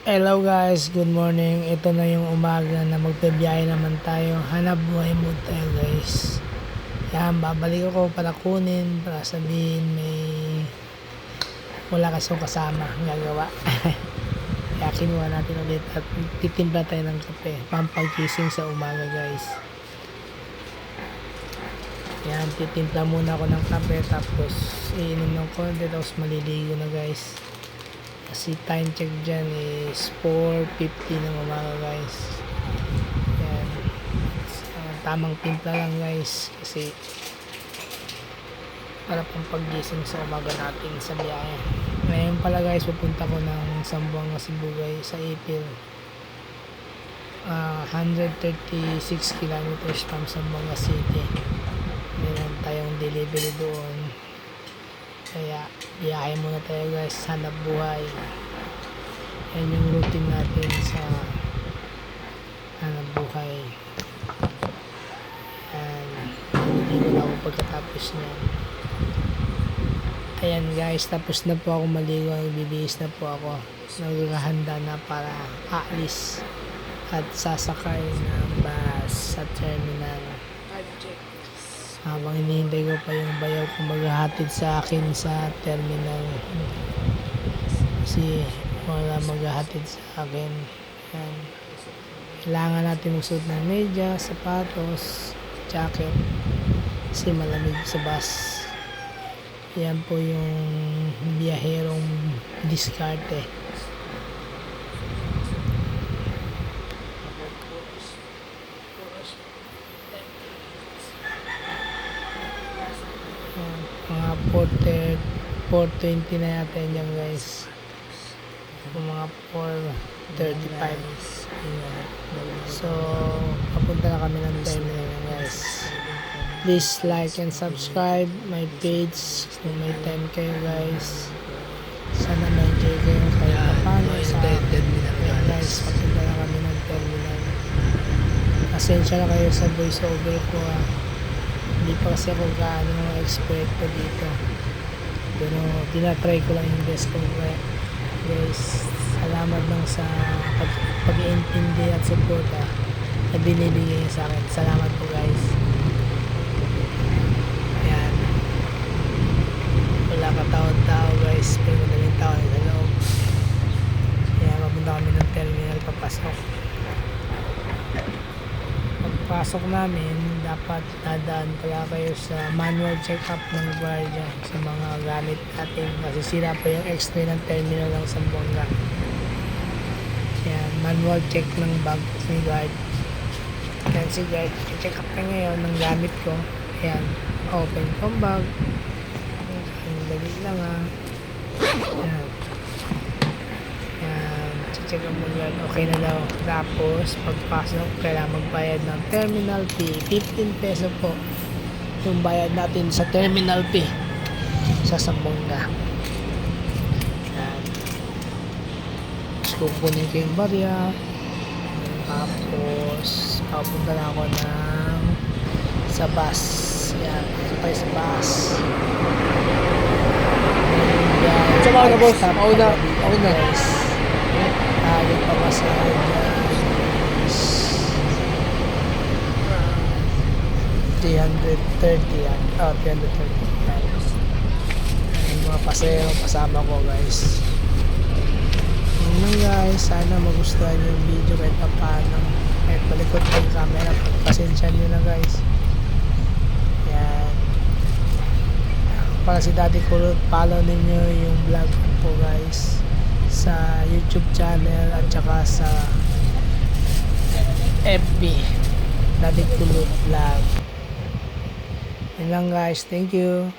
Hello guys, good morning. Ito na yung umaga na magbibiyahe naman tayo. Hanap buhay mode tayo guys. Yan, babalik ako para kunin, para sabihin may wala kasong kasama gagawa. Kaya kinuha natin ulit at titimpla tayo ng kape. Pampagising sa umaga guys. Yan, titimpla muna ako ng kape tapos iinom ng konti tapos maliligo na guys. Kasi time check dyan is 4:50 ng umaga guys. Yan. Tamang timpla lang guys. Kasi para pang paggising sa umaga natin sa biyahe. Ngayon pala guys, pupunta ko ng Zamboanga, Cebu guys sa April. 136 kilometers from Zamboanga City. Meron tayong delivery doon. Kaya biyahe muna tayo guys, hanap buhay. Yan yung routine natin sa hanap buhay. Yan, hindi na ako pagkatapos niyan. Ayan guys, tapos na po ako maligo, bibihis na po ako. Naghahanda na para aalis at sasakay ng bus sa terminal. Habang hinihintay ko pa yung bayaw kung maghahatid sa akin sa terminal, kasi wala maghahatid sa akin. Yan. Kailangan natin magsuot ng media, sapatos, jacket kasi malamig sa bus. Yan po yung biyaherong diskarte. Mga 4:20 na yata yan guys. Mga 4:35. So papunta na kami ng terminal guys. Please like and subscribe my page kung may time kayo guys. Sana na-enjoy kayo kahit paano sa terminal guys. Papunta na kami ng terminal. Pasensya na kayo sa voice over ko Hindi pa kasi ako gaano ng expert ko dito. Pero tinatry ko lang yung best ko guys. Salamat lang sa pag-iintindi at suporta na binibigay niyo sa akin. Salamat po guys. Ayan. Wala ka tao guys. Pero madaling tao sa loob. Ayan, mapunta kami ng terminal papasok. Pagpasok namin, dapat dadaan pala kayo sa manual check-up ng guardia sa mga gamit natin kasi sira pa yung x-ray ng terminal ng Zamboanga. Yan, manual check ng bag ni guard. Yan si guard, check up na ngayon ng gamit ko. Yan, open kong bag. Ang dali lang Yan. Check up mo yan, okay na daw. Tapos pagpasok kailangan magbayad ng terminal fee, 15 peso po yung bayad natin sa terminal fee sa Zamboanga. Yan, tapos kukunin ko yung barya, tapos papunta na ako sa bus. Yan, tayo sa bus. Sa mga na boss, ako na yung pamasahe guys, 330 yan. 330 yung mga pasero kasama ko guys. Yun guys, sana magustuhan yung video kahit paano. Kahit malikot pa yung camera, pagpasensya nyo na guys. Yan, para si Daddy Kulot, follow ninyo yung vlog ko guys sa YouTube channel at saka sa FB Daddy Kulot Vlog. Yun lang guys, thank you.